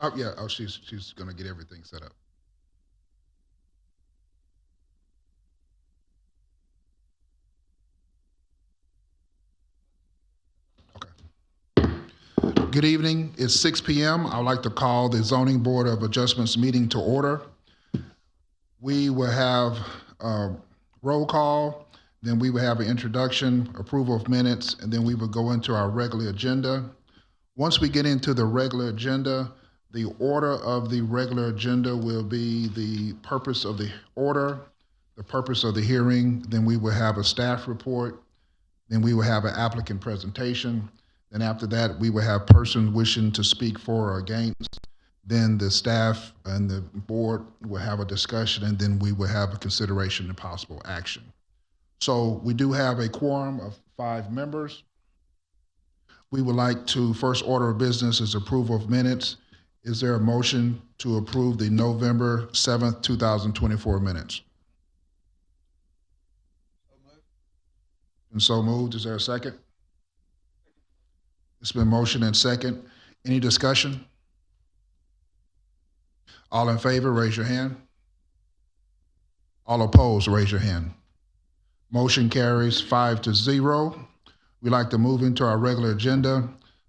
Oh, yeah. Oh, she's gonna get everything set up. Okay. Good evening. It's 6 p.m. I'd like to call the Zoning Board of Adjustments meeting to order. We will have a roll call, then we will have an introduction, approval of minutes, and then we will go into our regular agenda. Once we get into the regular agenda, the order of the regular agenda will be the purpose of the order, the purpose of the hearing, then we will have a staff report, then we will have an applicant presentation. Then after that, we will have persons wishing to speak for or against. Then the staff and the board will have a discussion, and then we will have a consideration and possible action. So we do have a quorum of 5 members. We would like to, first order of business is approval of minutes. Is there a motion to approve the November 7th, 2024 minutes? And so moved. Is there a second? It's been motion and second. Any discussion? All in favor, raise your hand. All opposed, raise your hand. Motion carries 5-0. We'd like to move into our regular agenda.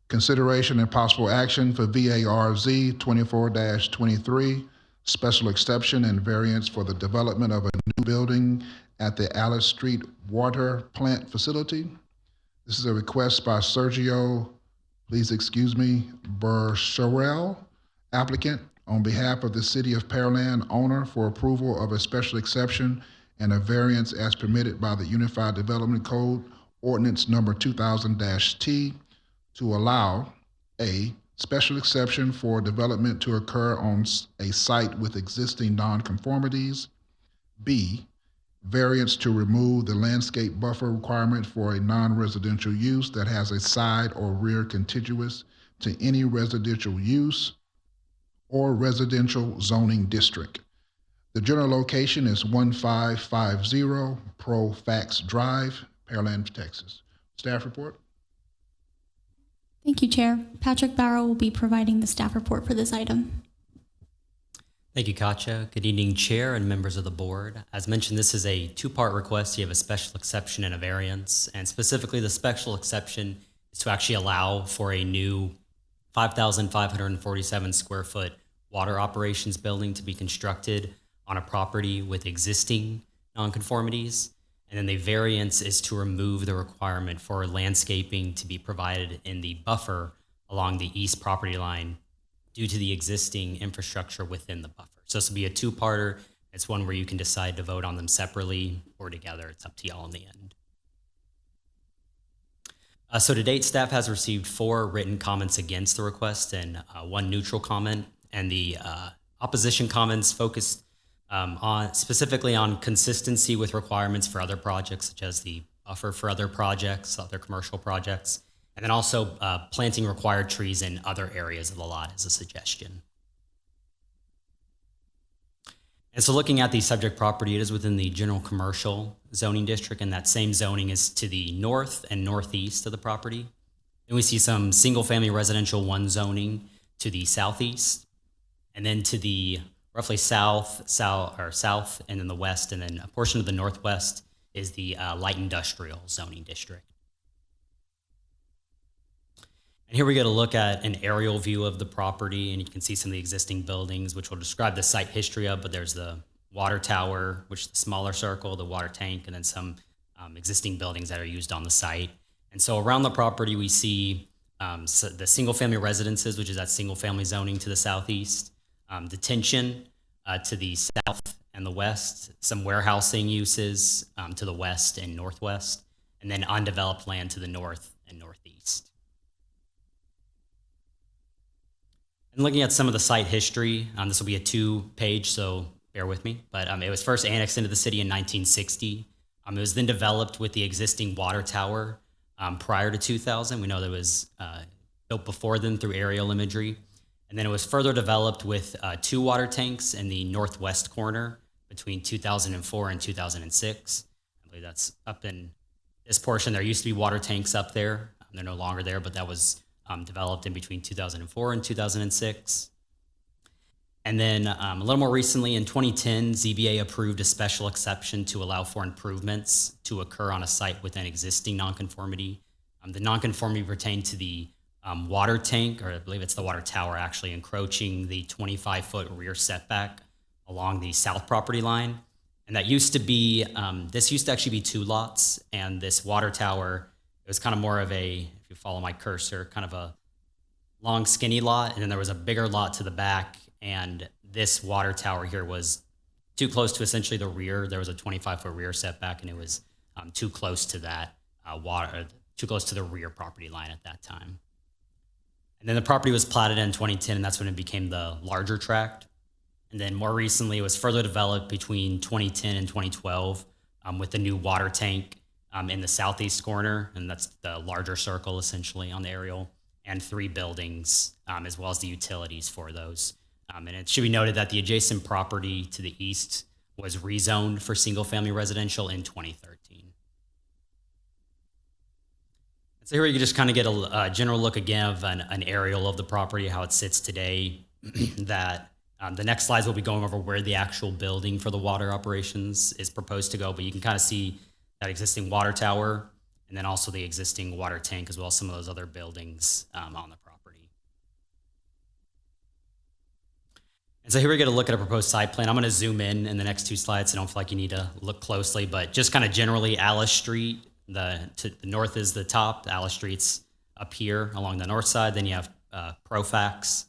Consideration and possible action for VARZ 24-23, special exception and variance for the development of a new building at the Alice Street Water Plant Facility. This is a request by Sergio, please excuse me, Burcherel, applicant, on behalf of the City of Pearland owner for approval of a special exception and a variance as permitted by the Unified Development Code Ordinance Number 2000-T to allow a special exception for development to occur on a site with existing nonconformities. B, variance to remove the landscape buffer requirement for a non-residential use that has a side or rear contiguous to any residential use or residential zoning district. The general location is 1550 Pro Fax Drive, Pearland, Texas. Staff report? Thank you, Chair. Patrick Barrow will be providing the staff report for this item. Thank you, Katja. Good evening, Chair and members of the board. As mentioned, this is a two-part request. You have a special exception and a variance, and specifically the special exception is to actually allow for a new 5,547 square foot water operations building to be constructed on a property with existing nonconformities. And then the variance is to remove the requirement for landscaping to be provided in the buffer along the east property line due to the existing infrastructure within the buffer. So this will be a two-parter. It's one where you can decide to vote on them separately or together. It's up to y'all in the end. So to date, staff has received 4 written comments against the request and 1 neutral comment. And the opposition comments focused specifically on consistency with requirements for other projects, such as the buffer for other projects, other commercial projects, and then also planting required trees in other areas of the lot as a suggestion. And so looking at the subject property, it is within the general commercial zoning district, and that same zoning is to the north and northeast of the property. And we see some single-family residential 1 zoning to the southeast, and then to the roughly south, and then the west, and then a portion of the northwest is the light industrial zoning district. And here we get a look at an aerial view of the property, and you can see some of the existing buildings, which will describe the site history of, but there's the water tower, which is the smaller circle, the water tank, and then some existing buildings that are used on the site. And so around the property, we see the single-family residences, which is that single-family zoning to the southeast, detention to the south and the west, some warehousing uses to the west and northwest, and then undeveloped land to the north and northeast. And looking at some of the site history, this will be a 2-page, so bear with me, but it was first annexed into the city in 1960. It was then developed with the existing water tower prior to 2000. We know that it was built before then through aerial imagery. And then it was further developed with 2 water tanks in the northwest corner between 2004 and 2006. I believe that's up in this portion. There used to be water tanks up there. They're no longer there, but that was developed in between 2004 and 2006. And then a little more recently, in 2010, ZBA approved a special exception to allow for improvements to occur on a site with an existing nonconformity. The nonconformity pertained to the water tank, or I believe it's the water tower, actually encroaching the 25-foot rear setback along the south property line. And that used to be, this used to actually be 2 lots, and this water tower, it was kind of more of a, if you follow my cursor, kind of a long skinny lot, and then there was a bigger lot to the back, and this water tower here was too close to essentially the rear. There was a 25-foot rear setback, and it was too close to that too close to the rear property line at that time. And then the property was platted in 2010, and that's when it became the larger tract. And then more recently, it was further developed between 2010 and 2012 with the new water tank in the southeast corner, and that's the larger circle essentially on the aerial, and 3 buildings, as well as the utilities for those. And it should be noted that the adjacent property to the east was rezoned for single-family residential in 2013. So here you just kind of get a general look again of an aerial of the property, how it sits today. That the next slides will be going over where the actual building for the water operations is proposed to go, but you can kind of see that existing water tower and then also the existing water tank, as well as some of those other buildings on the property. And so here we get a look at a proposed site plan. I'm going to zoom in the next 2 slides. I don't feel like you need to look closely, but just kind of generally Alice Street, to the north is the top. Alice Street's up here along the north side. Then you have Profax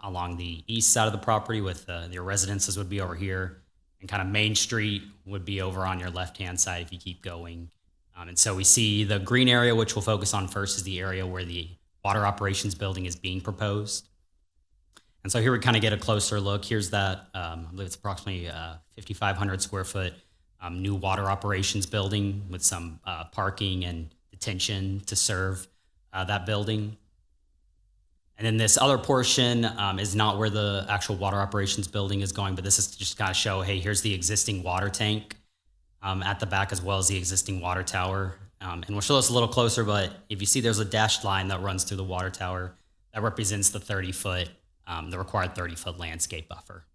along the east side of the property, with your residences would be over here, and kind of Main Street would be over on your left-hand side if you keep going. And so we see the green area, which we'll focus on first, is the area where the water operations building is being proposed. And so here we kind of get a closer look. Here's that, I believe it's approximately 5,500 square foot new water operations building with some parking and detention to serve that building. And then this other portion is not where the actual water operations building is going, but this is just kind of show, hey, here's the existing water tank at the back, as well as the existing water tower. And we'll show this a little closer, but if you see there's a dashed line that runs through the water tower, that represents the 30-foot, the required 30-foot landscape buffer.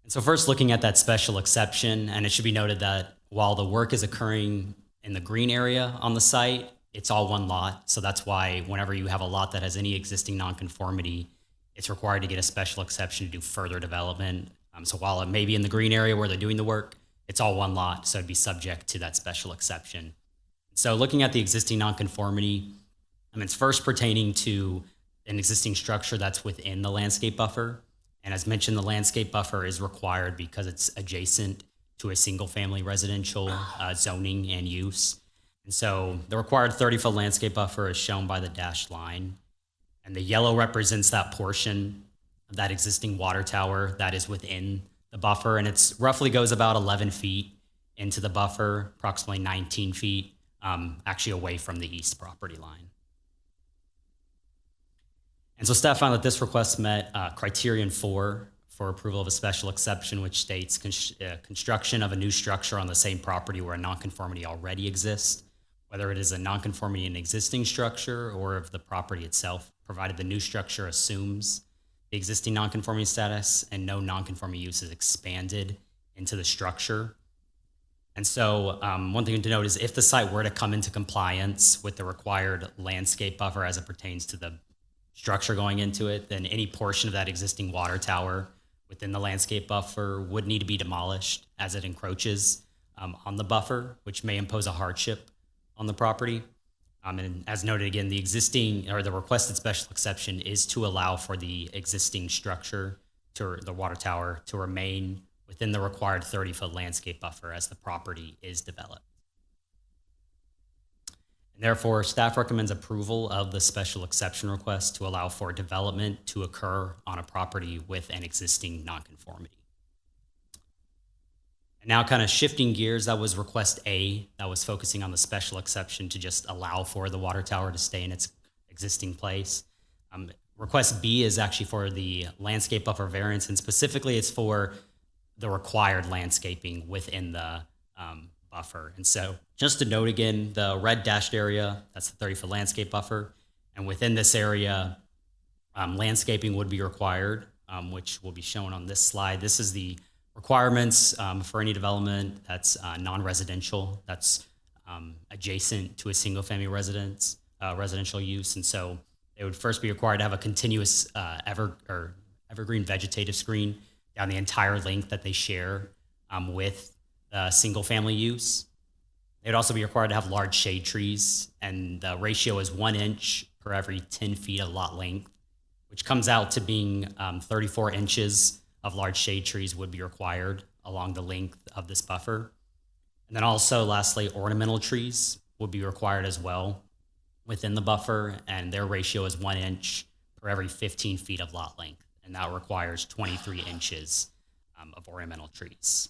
And so first, looking at that special exception, and it should be noted that while the work is occurring in the green area on the site, it's all 1 lot. So that's why whenever you have a lot that has any existing nonconformity, it's required to get a special exception to do further development. So while it may be in the green area where they're doing the work, it's all 1 lot, so it'd be subject to that special exception. So looking at the existing nonconformity, it's first pertaining to an existing structure that's within the landscape buffer. And as mentioned, the landscape buffer is required because it's adjacent to a single-family residential zoning and use. And so the required 30-foot landscape buffer is shown by the dashed line. And the yellow represents that portion of that existing water tower that is within the buffer. And it's roughly goes about 11 feet into the buffer, approximately 19 feet actually away from the east property line. And so staff found that this request met criterion 4 for approval of a special exception, which states construction of a new structure on the same property where a nonconformity already exists, whether it is a nonconformity in existing structure or of the property itself, provided the new structure assumes the existing nonconformity status and no nonconforming use is expanded into the structure. And so one thing to note is if the site were to come into compliance with the required landscape buffer as it pertains to the structure going into it, then any portion of that existing water tower within the landscape buffer would need to be demolished as it encroaches on the buffer, which may impose a hardship on the property. And as noted again, the existing or the requested special exception is to allow for the existing structure to the water tower to remain within the required 30-foot landscape buffer as the property is developed. And therefore, staff recommends approval of the special exception request to allow for development to occur on a property with an existing nonconformity. And now kind of shifting gears, that was request A, that was focusing on the special exception to just allow for the water tower to stay in its existing place. Request B is actually for the landscape buffer variance, and specifically it's for the required landscaping within the buffer. And so just to note again, the red dashed area, that's the 30-foot landscape buffer. And within this area, Landscaping would be required, which will be shown on this slide. This is the requirements for any development that's non-residential, that's adjacent to a single-family residential use. And so they would first be required to have a continuous evergreen vegetative screen down the entire length that they share with single-family use. They'd also be required to have large shade trees, and the ratio is 1 inch per every 10 feet of lot length, which comes out to being 34 inches of large shade trees would be required along the length of this buffer. And then also, lastly, ornamental trees would be required as well within the buffer, and their ratio is 1 inch per every 15 feet of lot length, and that requires 23 inches of ornamental trees.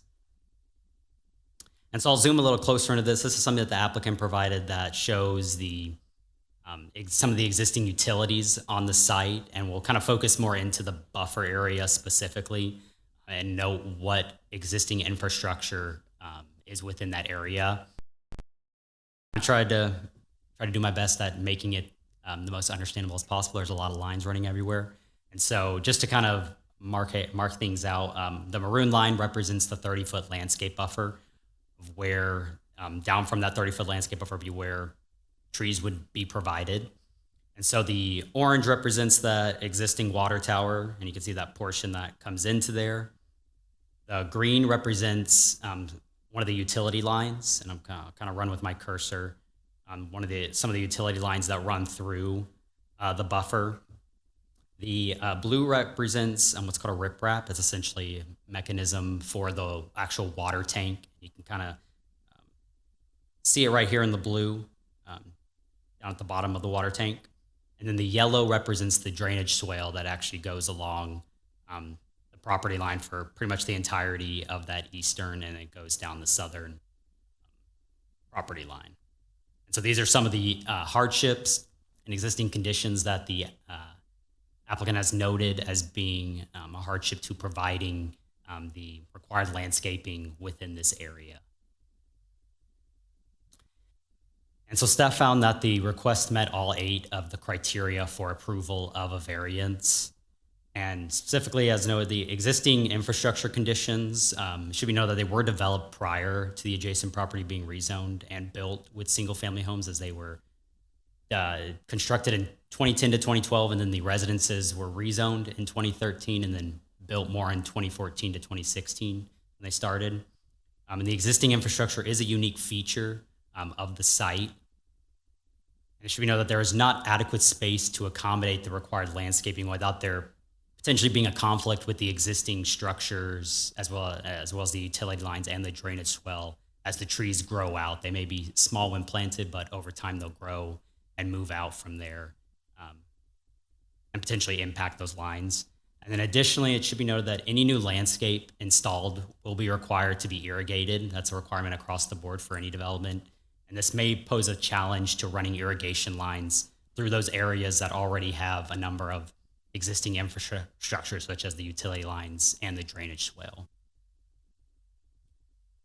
And so I'll zoom a little closer into this. This is something that the applicant provided that shows some of the existing utilities on the site, and we'll kind of focus more into the buffer area specifically and note what existing infrastructure is within that area. I tried to do my best at making it the most understandable as possible. There's a lot of lines running everywhere. And so just to kind of mark things out, the maroon line represents the 30-foot landscape buffer, where down from that 30-foot landscape buffer be where trees would be provided. And so the orange represents the existing water tower, and you can see that portion that comes into there. The green represents one of the utility lines, and I'm kind of run with my cursor on some of the utility lines that run through the buffer. The blue represents what's called a riprap. It's essentially a mechanism for the actual water tank. You can kind of see it right here in the blue, down at the bottom of the water tank. And then the yellow represents the drainage swale that actually goes along the property line for pretty much the entirety of that eastern, and it goes down the southern property line. And so these are some of the hardships and existing conditions that the applicant has noted as being a hardship to providing the required landscaping within this area. And so staff found that the request met all 8 of the criteria for approval of a variance. And specifically, as noted, the existing infrastructure conditions should be noted that they were developed prior to the adjacent property being rezoned and built with single-family homes, as they were constructed in 2010 to 2012, and then the residences were rezoned in 2013 and then built more in 2014 to 2016 when they started. And the existing infrastructure is a unique feature of the site. And it should be noted that there is not adequate space to accommodate the required landscaping without there potentially being a conflict with the existing structures as well as the utility lines and the drainage swell. As the trees grow out, they may be small when planted, but over time they'll grow and move out from there and potentially impact those lines. And then additionally, it should be noted that any new landscape installed will be required to be irrigated. That's a requirement across the board for any development. And this may pose a challenge to running irrigation lines through those areas that already have a number of existing infrastructure, such as the utility lines and the drainage swale.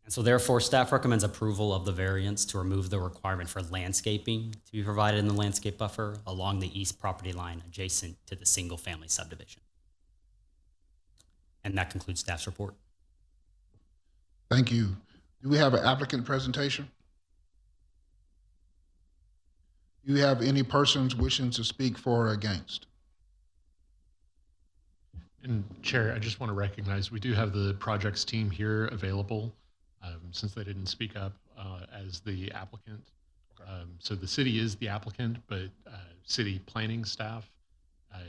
And so therefore, staff recommends approval of the variance to remove the requirement for landscaping to be provided in the landscape buffer along the east property line adjacent to the single-family subdivision. And that concludes staff's report. Thank you. Do we have an applicant presentation? Do you have any persons wishing to speak for or against? And Chair, I just want to recognize we do have the projects team here available since they didn't speak up as the applicant. So the city is the applicant, but city planning staff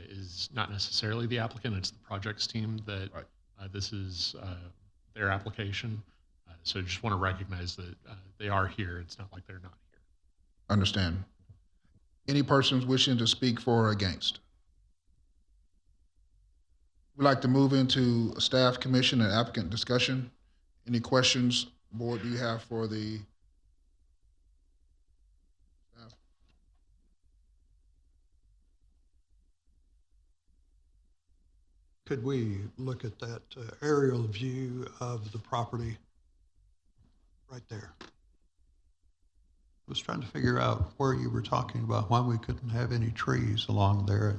is not necessarily the applicant. It's the projects team that this is their application. So just want to recognize that they are here. It's not like they're not here. Understand. Any persons wishing to speak for or against? We'd like to move into staff, commission, and applicant discussion. Any questions, board, do you have for the staff? Could we look at that aerial view of the property right there? I was trying to figure out where you were talking about why we couldn't have any trees along there.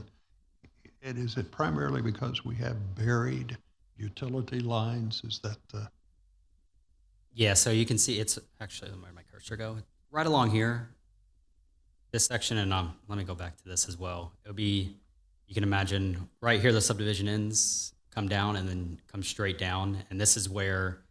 And is it primarily because we have buried utility lines? Is that the, Yeah, so you can see it's actually, where my cursor go? Right along here, this section, and let me go back to this as well. It would be, you can imagine right here the subdivision ends, come down and then come straight down. And this is where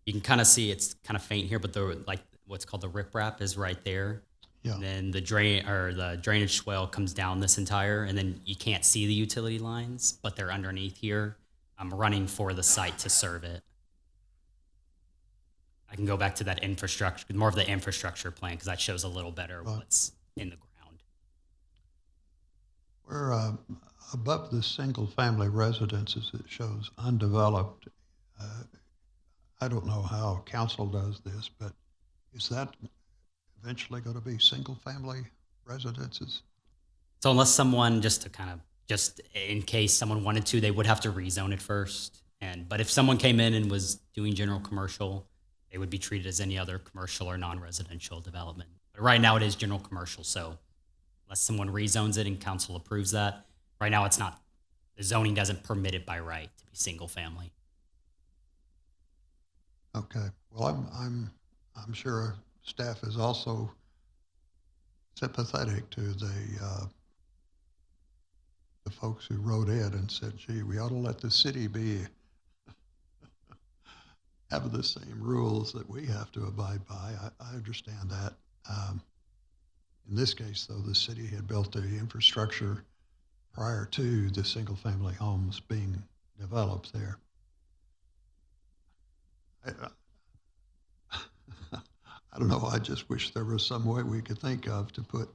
you can kind of see it's kind of faint here, but the like what's called the riprap is right there. yeah, And then the drainage swale comes down this entire, and then you can't see the utility lines, but they're underneath here. I'm running for the site to serve it. I can go back to that infrastructure, more of the infrastructure plan, because that shows a little better Right. what's in the ground. we're above the single-family residences, it shows undeveloped. I don't know how council does this, but is that eventually going to be single-family residences? So unless someone, just in case someone wanted to, they would have to rezone it first. But if someone came in and was doing general commercial, they would be treated as any other commercial or non-residential development. But right now it is general commercial, so unless someone rezones it and council approves that, right now it's not, the zoning doesn't permit it by right to be single family. Okay, well, I'm sure staff is also sympathetic to the folks who wrote in and said, gee, we ought to let the city be, have the same rules that we have to abide by. I understand that. In this case, though, the city had built the infrastructure prior to the single-family homes being developed there. I don't know, I just wish there was some way we could think of to put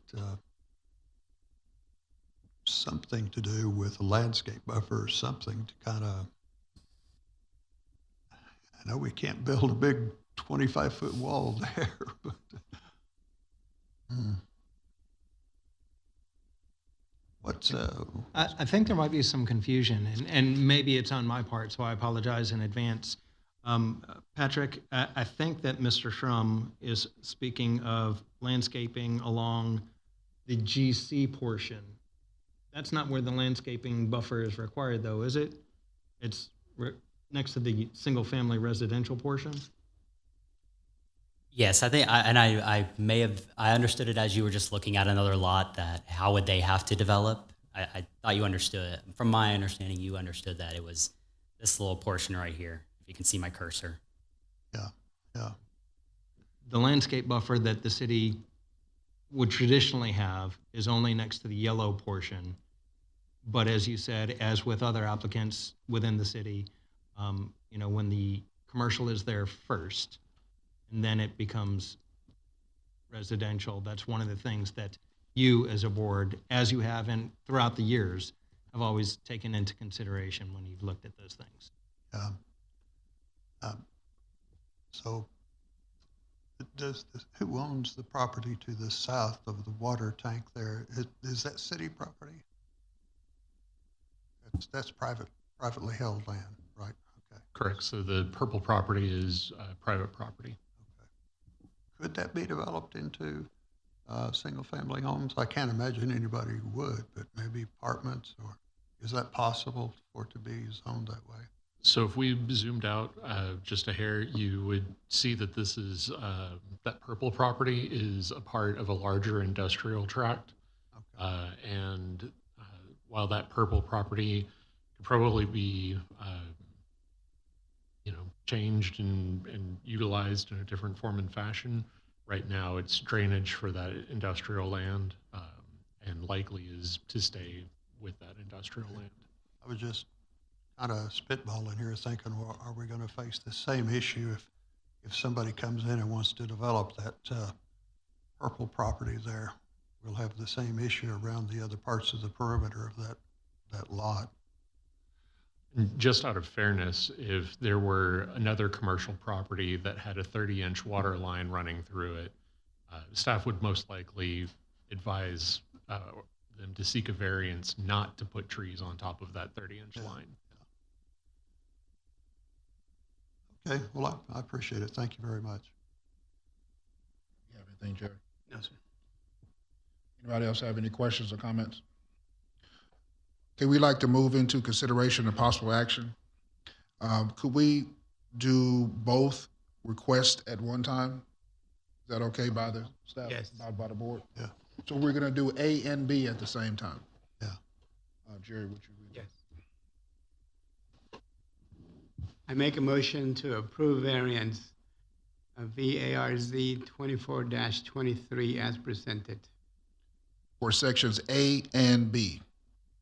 something to do with a landscape buffer or something to kind of, I know we can't build a big 25-foot wall there, but what's, I think there might be some confusion, and maybe it's on my part, so I apologize in advance. Patrick, I think that Mr. Shrum is speaking of landscaping along the GC portion. That's not where the landscaping buffer is required, though, is it? It's next to the single-family residential portion? Yes, I think, I understood it as you were just looking at another lot, that how would they have to develop? I thought you understood it. From my understanding, you understood that it was this little portion right here. If you can see my cursor. yeah, The landscape buffer that the city would traditionally have is only next to the yellow portion. But as you said, as with other applicants within the city, when the commercial is there first, and then it becomes residential, that's one of the things that you as a board, as you have and throughout the years, have always taken into consideration when you've looked at those things. yeah. So who owns the property to the south of the water tank there? Is that city property? That's privately held land, right? Okay. Correct. So the purple property is private property. Could that be developed into single-family homes? I can't imagine anybody would, but maybe apartments, or is that possible for it to be zoned that way? So if we zoomed out just a hair, you would see that this is, that purple property is a part of a larger industrial tract. Okay. And while that purple property could probably be, changed and utilized in a different form and fashion, right now it's drainage for that industrial land and likely is to stay with that industrial land. I was just kind of spitballing here thinking, well, are we going to face the same issue if somebody comes in and wants to develop that purple property there? We'll have the same issue around the other parts of the perimeter of that lot. And just out of fairness, if there were another commercial property that had a 30-inch water line running through it, staff would most likely advise them to seek a variance not to put trees on top of that 30-inch line. Okay, well, I appreciate it. Thank you very much. You have anything, Jerry? No, sir. Anybody else have any questions or comments? Okay, we'd like to move into consideration and possible action. Could we do both requests at one time? Is that okay by the staff? Yes. By the board? Yeah. So we're gonna do A and B at the same time. Yeah. Jerry, would you read? Yes. I make a motion to approve variance of VARZ 24-23 as presented. For sections A and B.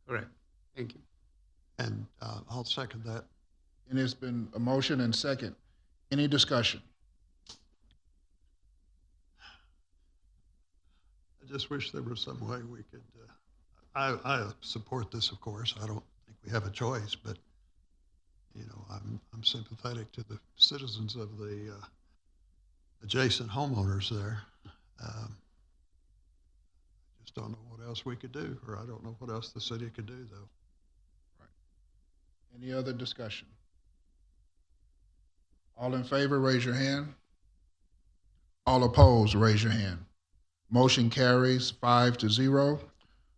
Correct. Thank you. And I'll second that. And it's been a motion and second. Any discussion? I just wish there was some way we could, I support this, of course. I don't think we have a choice, but, you know, I'm sympathetic to the citizens of the adjacent homeowners there. Just don't know what else we could do, or I don't know what else the city could do, though. Any other discussion? All in favor, raise your hand. All opposed, raise your hand. Motion carries 5-0.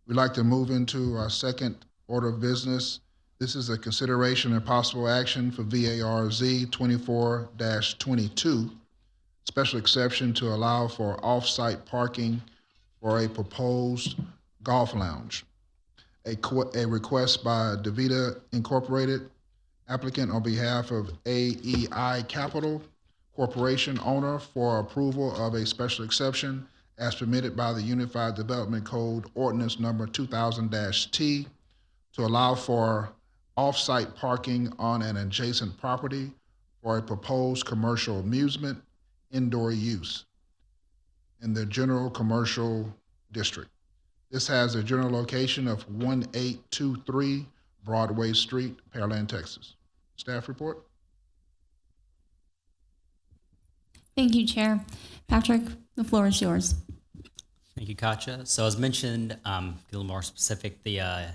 We'd like to move into our second order of business. This is a consideration and possible action for VARZ 24-22, special exception to allow for off-site parking for a proposed golf lounge. A request by DeVita Incorporated, applicant on behalf of AEI Capital Corporation owner for approval of a special exception as permitted by the Unified Development Code Ordinance Number 2000-T to allow for off-site parking on an adjacent property for a proposed commercial amusement indoor use in the general commercial district. This has a general location of 1823 Broadway Street, Pearland, Texas. Staff report? Thank you, Chair. Patrick, the floor is yours. Thank you, Katja. So as mentioned, a little more specific, the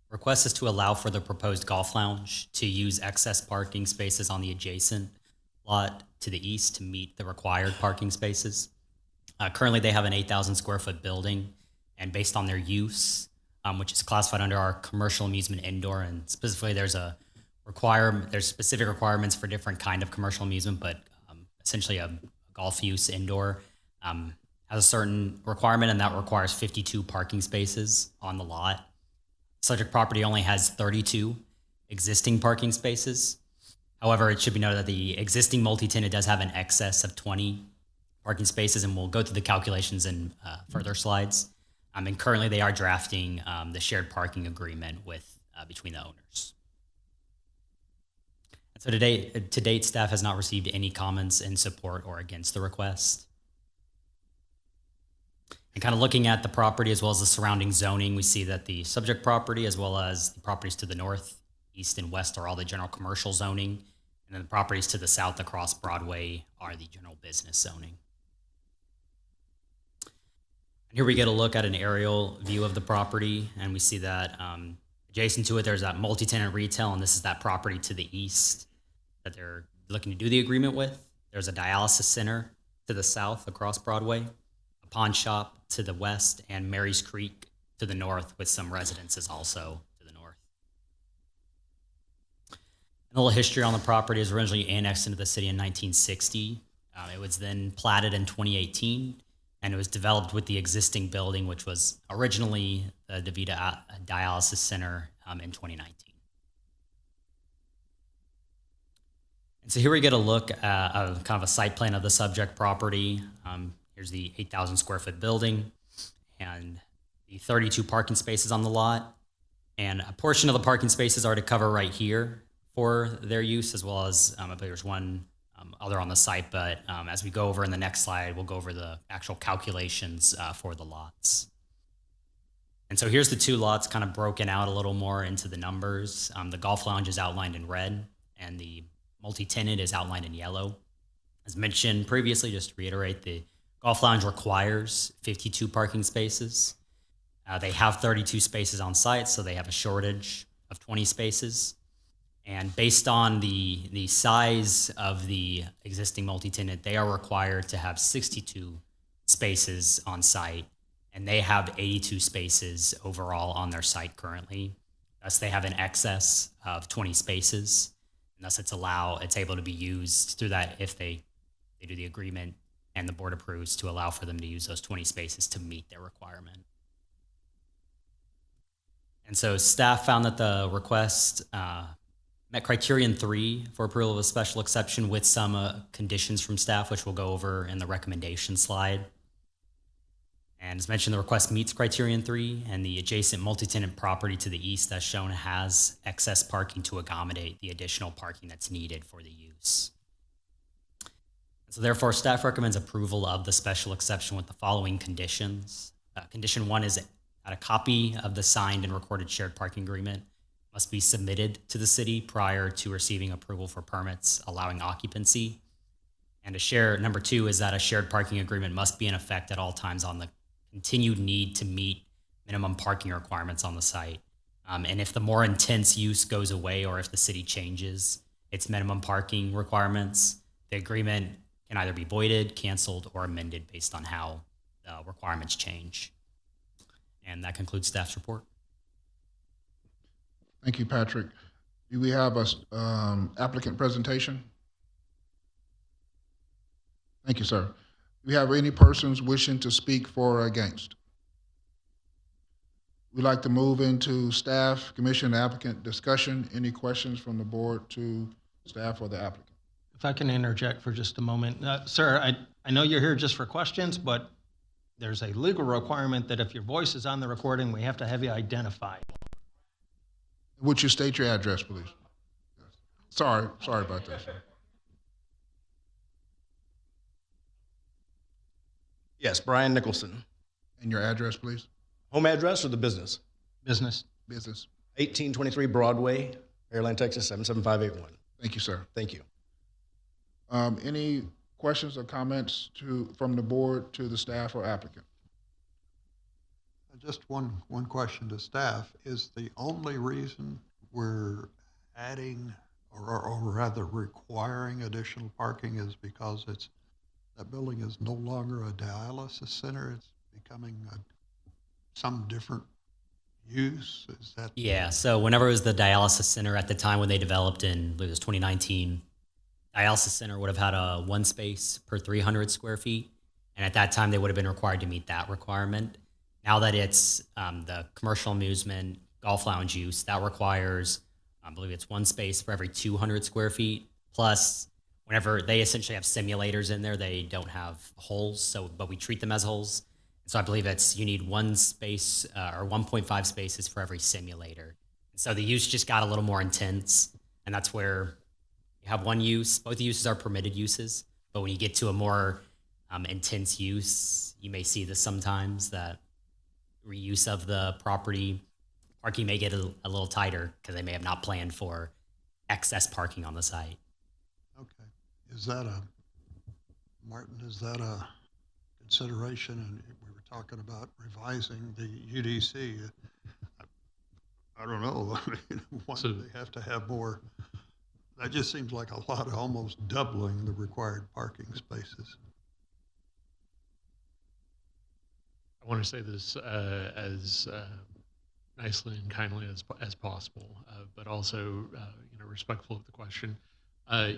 request is to allow for the proposed golf lounge to use excess parking spaces on the adjacent lot to the east to meet the required parking spaces. Currently, they have an 8,000 square foot building, and based on their use, which is classified under our commercial amusement indoor, and specifically there's specific requirements for different kind of commercial amusement, but essentially a golf use indoor has a certain requirement, and that requires 52 parking spaces on the lot. Subject property only has 32 existing parking spaces. However, it should be noted that the existing multi-tenant does have an excess of 20 parking spaces, and we'll go through the calculations in further slides. And currently they are drafting the shared parking agreement with between the owners. And so to date, staff has not received any comments in support or against the request. And kind of looking at the property as well as the surrounding zoning, we see that the subject property as well as the properties to the north, east, and west are all the general commercial zoning. And then the properties to the south across Broadway are the general business zoning. And here we get a look at an aerial view of the property, and we see that adjacent to it, there's that multi-tenant retail, and this is that property to the east that they're looking to do the agreement with. There's a dialysis center to the south across Broadway, a pawn shop to the west, and Mary's Creek to the north with some residences also to the north. And a little history on the property is originally annexed into the city in 1960. It was then platted in 2018, and it was developed with the existing building, which was originally the DeVita Dialysis Center in 2019. And so here we get a look at kind of a site plan of the subject property. Here's the 8,000 square foot building and the 32 parking spaces on the lot. And a portion of the parking spaces are to cover right here for their use, as well as I believe there's one other on the site. But as we go over in the next slide, we'll go over the actual calculations for the lots. And so here's the two lots kind of broken out a little more into the numbers. The golf lounge is outlined in red, and the multi-tenant is outlined in yellow. As mentioned previously, just to reiterate, the golf lounge requires 52 parking spaces. They have 32 spaces on site, so they have a shortage of 20 spaces. And based on the size of the existing multi-tenant, they are required to have 62 spaces on site, and they have 82 spaces overall on their site currently. Thus, they have an excess of 20 spaces, and thus it's able to be used through that if they do the agreement and the board approves to allow for them to use those 20 spaces to meet their requirement. And so staff found that the request met criterion 3 for approval of a special exception with some conditions from staff, which we'll go over in the recommendation slide. And as mentioned, the request meets criterion 3, and the adjacent multi-tenant property to the east, as shown, has excess parking to accommodate the additional parking that's needed for the use. So therefore, staff recommends approval of the special exception with the following conditions. Condition 1 is that a copy of the signed and recorded shared parking agreement must be submitted to the city prior to receiving approval for permits allowing occupancy. And number 2 is that a shared parking agreement must be in effect at all times on the continued need to meet minimum parking requirements on the site. And if the more intense use goes away, or if the city changes its minimum parking requirements, the agreement can either be voided, canceled, or amended based on how the requirements change. And that concludes staff's report. Thank you, Patrick. Do we have a applicant presentation? Thank you, sir. Do we have any persons wishing to speak for or against? We'd like to move into staff, commission, applicant discussion. Any questions from the board to staff or the applicant? If I can interject for just a moment. Sir, I know you're here just for questions, but there's a legal requirement that if your voice is on the recording, we have to have you identified. Would you state your address, please? Sorry about that, sir. Yes, Brian Nicholson. And your address, please? Home address or the business? Business. Business. 1823 Broadway, Pearland, Texas, 77581. Thank you, sir. Thank you. Any questions or comments from the board to the staff or applicant? Just one question to staff. Is the only reason we're adding or rather requiring additional parking is because that building is no longer a dialysis center? It's becoming some different use? Is that? Yeah, so whenever it was the dialysis center at the time when they developed in, I believe it was 2019, dialysis center would have had a 1 space per 300 square feet. And at that time, they would have been required to meet that requirement. Now that it's the commercial amusement golf lounge use, that requires, I believe it's 1 space for every 200 square feet. Plus, whenever they essentially have simulators in there, they don't have holes, but we treat them as holes. So I believe you need 1 space or 1.5 spaces for every simulator. And so the use just got a little more intense, and that's where you have one use. Both uses are permitted uses, but when you get to a more intense use, you may see this sometimes, that reuse of the property, parking may get a little tighter because they may have not planned for excess parking on the site. Okay. Is that Martin, is that a consideration? And we were talking about revising the UDC. I don't know. Why do they have to have more? That just seems like a lot, almost doubling the required parking spaces. I want to say this as nicely and kindly as possible, but also respectful of the question.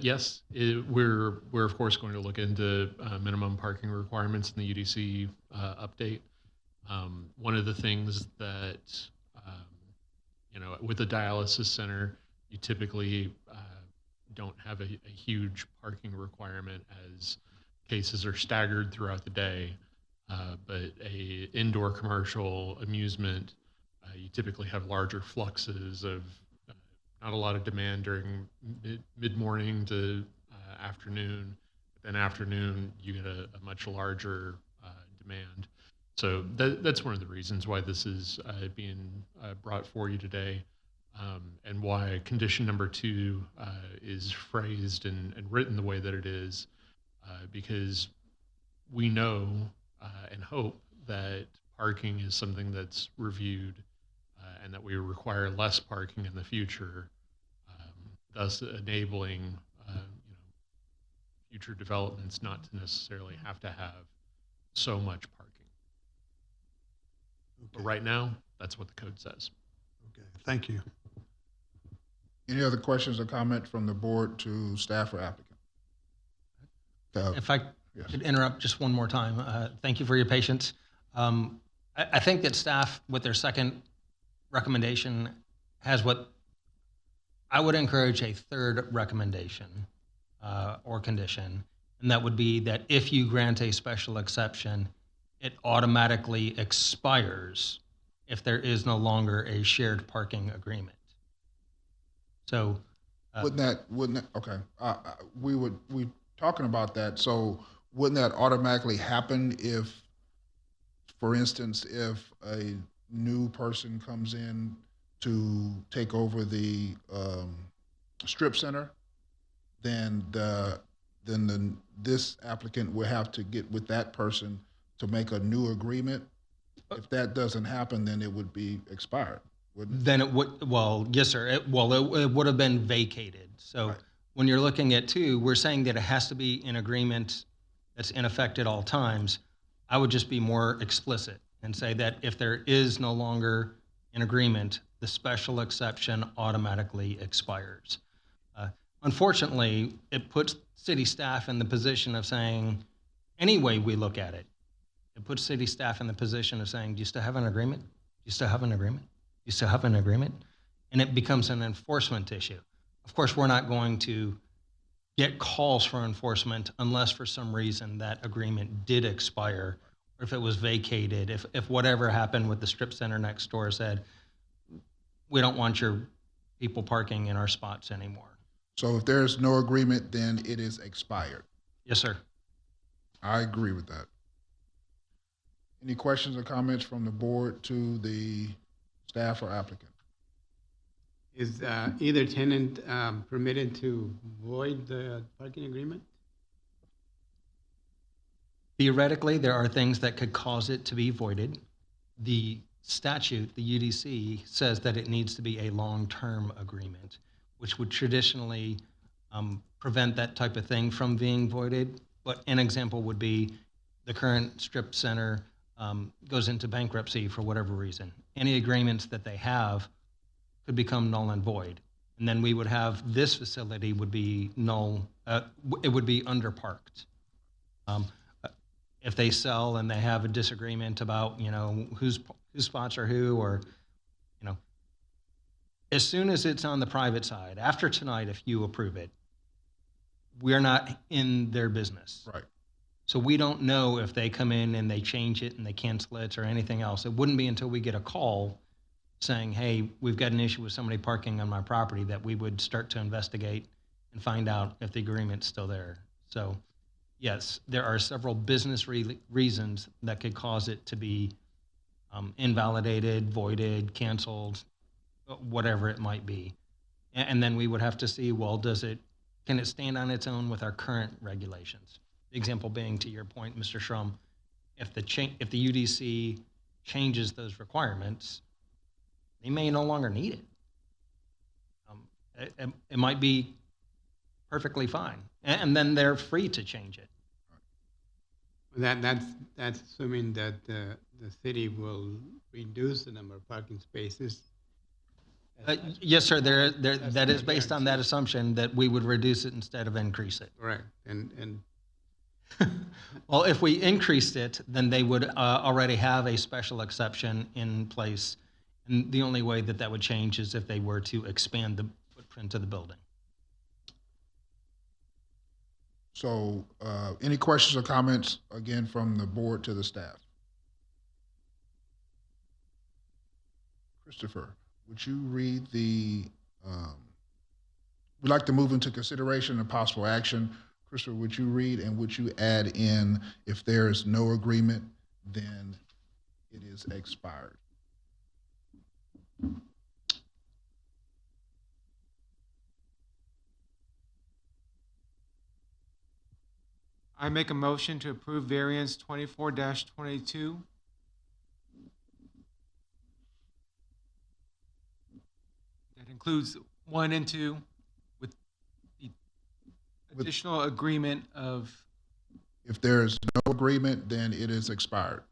Yes, we're of course going to look into minimum parking requirements in the UDC update. One of the things that with a dialysis center, you typically don't have a huge parking requirement as cases are staggered throughout the day. But a indoor commercial amusement, you typically have larger fluxes of not a lot of demand during mid-morning to afternoon. Then afternoon, you get a much larger demand. So that's one of the reasons why this is being brought for you today, and why condition number 2 is phrased and written the way that it is, because we know and hope that parking is something that's reviewed and that we require less parking in the future, thus enabling future developments not to necessarily have to have so much parking. Okay. But right now, that's what the code says. Okay, thank you. Any other questions or comment from the board to staff or applicant? If I Yes. could interrupt just one more time, thank you for your patience. I think that staff, with their second recommendation, has what I would encourage a third recommendation or condition, and that would be that if you grant a special exception, it automatically expires if there is no longer a shared parking agreement. So, Wouldn't that, okay, we talking about that, so wouldn't that automatically happen if, for instance, if a new person comes in to take over the strip center, then this applicant will have to get with that person to make a new agreement? If that doesn't happen, then it would be expired, wouldn't it? then it would, well, yes, sir. It would have been vacated. So Right. when you're looking at two, we're saying that it has to be an agreement that's in effect at all times. I would just be more explicit and say that if there is no longer an agreement, the special exception automatically expires. Unfortunately, it puts city staff in the position of saying, any way we look at it, it puts city staff in the position of saying, do you still have an agreement? Do you still have an agreement? Do you still have an agreement? And it becomes an enforcement issue. Of course, we're not going to get calls for enforcement unless for some reason that agreement did expire, or if it was vacated, if whatever happened with the strip center next door said, we don't want your people parking in our spots anymore. So if there's no agreement, then it is expired. Yes, sir. I agree with that. Any questions or comments from the board to the staff or applicant? Is either tenant permitted to void the parking agreement? Theoretically, there are things that could cause it to be voided. The statute, the UDC, says that it needs to be a long-term agreement, which would traditionally prevent that type of thing from being voided. But an example would be the current strip center goes into bankruptcy for whatever reason. Any agreements that they have could become null and void. And then we would have, this facility would be null, it would be underparked. If they sell and they have a disagreement about, whose spots are who, or, as soon as it's on the private side, after tonight, if you approve it, we're not in their business. Right. So we don't know if they come in and they change it and they cancel it or anything else. It wouldn't be until we get a call saying, hey, we've got an issue with somebody parking on my property, that we would start to investigate and find out if the agreement's still there. So yes, there are several business reasons that could cause it to be invalidated, voided, canceled, whatever it might be. And then we would have to see, well, can it stand on its own with our current regulations? The example being, to your point, Mr. Shrum, if the UDC changes those requirements, they may no longer need it. It might be perfectly fine, and then they're free to change it. That's assuming that the city will reduce the number of parking spaces. Yes, sir. That is based on that assumption that we would reduce it instead of increase it. Correct. And Well, if we increased it, then they would already have a special exception in place. And the only way that would change is if they were to expand the footprint of the building. So any questions or comments, again, from the board to the staff? Christopher, would you read we'd like to move into consideration and possible action. Christopher, would you read and would you add in, if there is no agreement, then it is expired? I make a motion to approve variance 24-22. That includes 1 and 2 with the additional agreement of, If there is no agreement, then it is expired.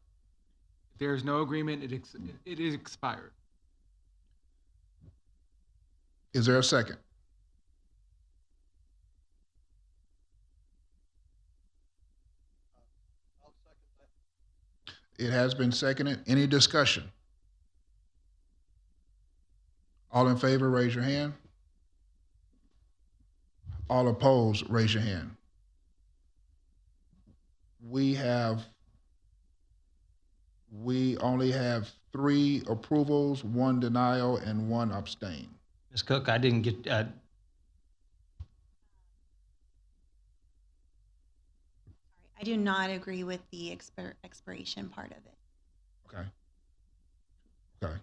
if there is no agreement, it is expired. Is there a second? It has been seconded. Any discussion? All in favor, raise your hand. All opposed, raise your hand. We only have 3 approvals, 1 denial, and 1 abstain. Ms. Cook, I didn't get, I do not agree with the expiration part of it. Okay. Okay.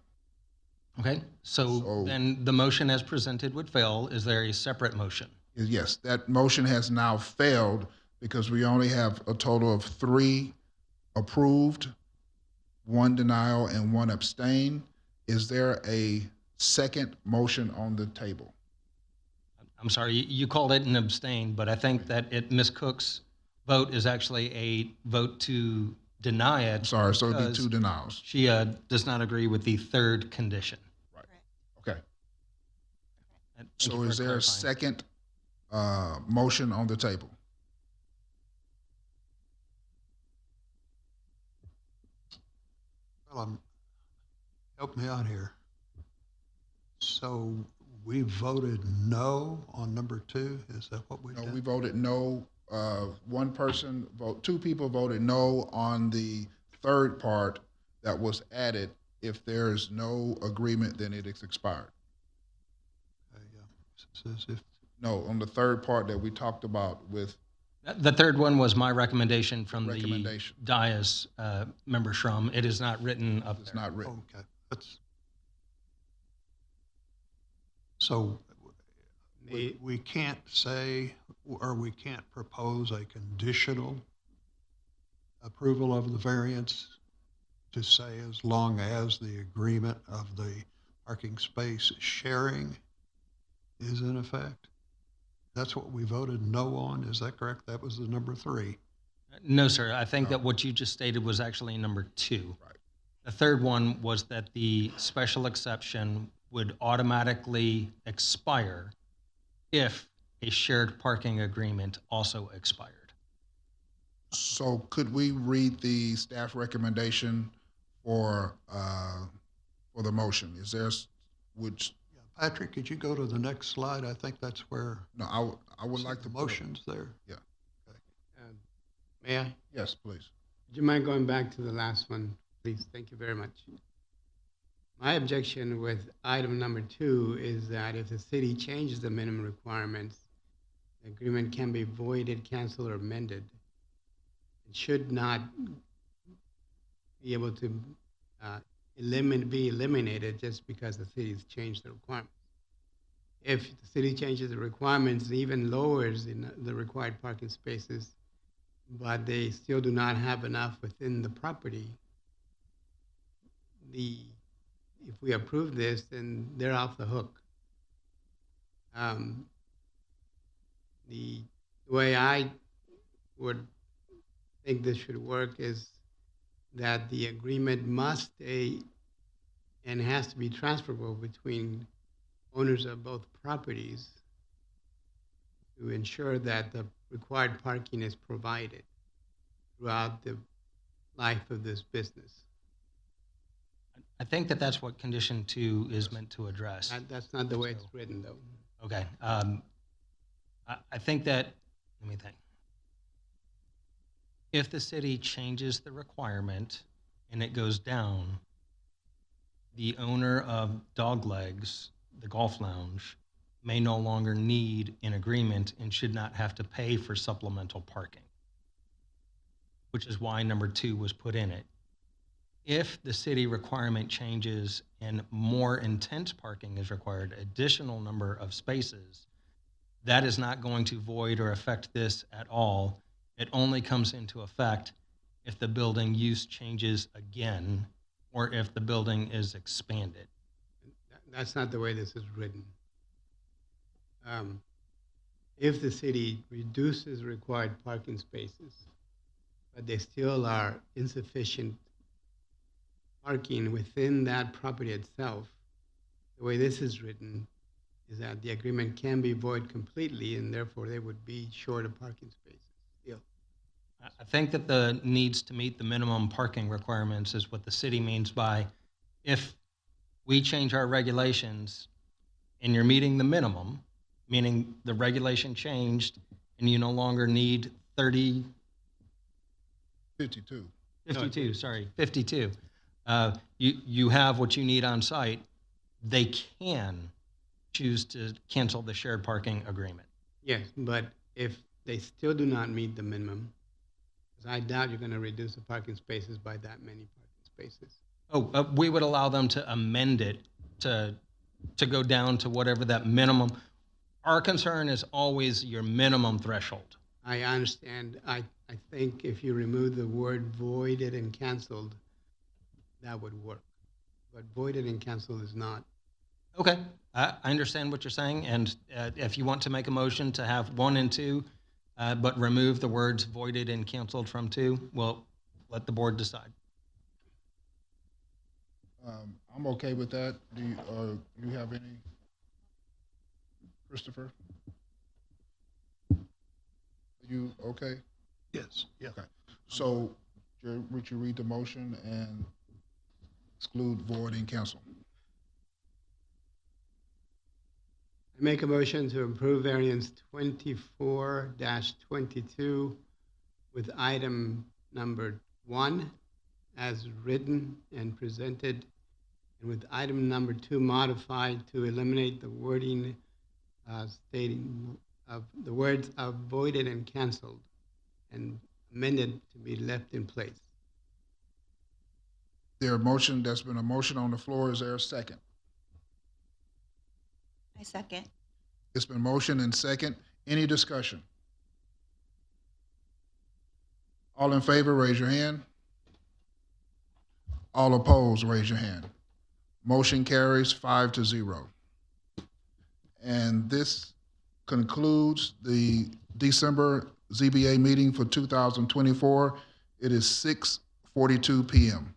okay, so So- then the motion as presented would fail. Is there a separate motion? Yes, that motion has now failed because we only have a total of 3 approved, 1 denial, and 1 abstain. Is there a second motion on the table? I'm sorry, you called it an abstain, but I think that Ms. Cook's vote is actually a vote to deny it. Sorry, so it'd be because 2 denials. She does not agree with the third condition. Okay. Thank you So for is there a clarifying. second motion on the table? Well, help me out here. So we voted no on number 2? Is that what we No, did? we voted no. 2 people voted no on the third part that was added. If there is no agreement, then it is expired. Says if No, on the third part that we talked about with, The third one was my recommendation from the Recommendation. dais, Member Shrum. It is not written up it's there. not written. Okay, so we can't say, or we can't propose a conditional approval of the variance to say as long as the agreement of the parking space sharing is in effect? That's what we voted no on, is that correct? That was the number 3. No, sir. I think that what you just stated was actually number 2. Right. The third one was that the special exception would automatically expire if a shared parking agreement also expired. So could we read the staff recommendation for the motion? Is there, which, Patrick, could you go to the next slide? I think that's where no, I would like to the put a- motions there. May I? Yes, please. Would you mind going back to the last one, please? Thank you very much. My objection with item number 2 is that if the city changes the minimum requirements, the agreement can be voided, canceled, or amended. It should not be able to be eliminated just because the city's changed the requirements. If the city changes the requirements, even lowers the required parking spaces, but they still do not have enough within the property, if we approve this, then they're off the hook. The way I would think this should work is that the agreement must stay and has to be transferable between owners of both properties to ensure that the required parking is provided throughout the life of this business. I think that that's what condition 2 is meant to address. That's not the way it's written, though. Okay. I think that, let me think. If the city changes the requirement and it goes down, the owner of Doglegs, the golf lounge, may no longer need an agreement and should not have to pay for supplemental parking, which is why number 2 was put in it. If the city requirement changes and more intense parking is required, additional number of spaces, that is not going to void or affect this at all. It only comes into effect if the building use changes again or if the building is expanded. That's not the way this is written. If the city reduces required parking spaces, but there still are insufficient parking within that property itself, the way this is written, is that the agreement can be void completely, and therefore they would be short of parking spaces. Still. I think that the needs to meet the minimum parking requirements is what the city means by, if we change our regulations and you're meeting the minimum, meaning the regulation changed and you no longer need 52. 52. You have what you need on site, they can choose to cancel the shared parking agreement. Yes, but if they still do not meet the minimum, because I doubt you're going to reduce the parking spaces by that many parking spaces. We would allow them to amend it to go down to whatever that minimum. Our concern is always your minimum threshold. I understand. I think if you remove the word voided and canceled, that would work. But voided and canceled is not. Okay, I understand what you're saying, and if you want to make a motion to have 1 and 2, but remove the words voided and canceled from 2, well, let the board decide. I'm okay with that. Do you have any, Christopher? Are you okay? Yes, yeah. Okay. So, would you read the motion and exclude void and cancel? I make a motion to approve variance 24-22 with item number 1 as written and presented, and with item number 2 modified to eliminate the wording stating of the words of voided and canceled, and amended to be left in place. There's been a motion on the floor. Is there a second? I second. It's been motion and second. Any discussion? All in favor, raise your hand. All opposed, raise your hand. Motion carries 5-0. And this concludes the December ZBA meeting for 2024. It is 6:42 p.m.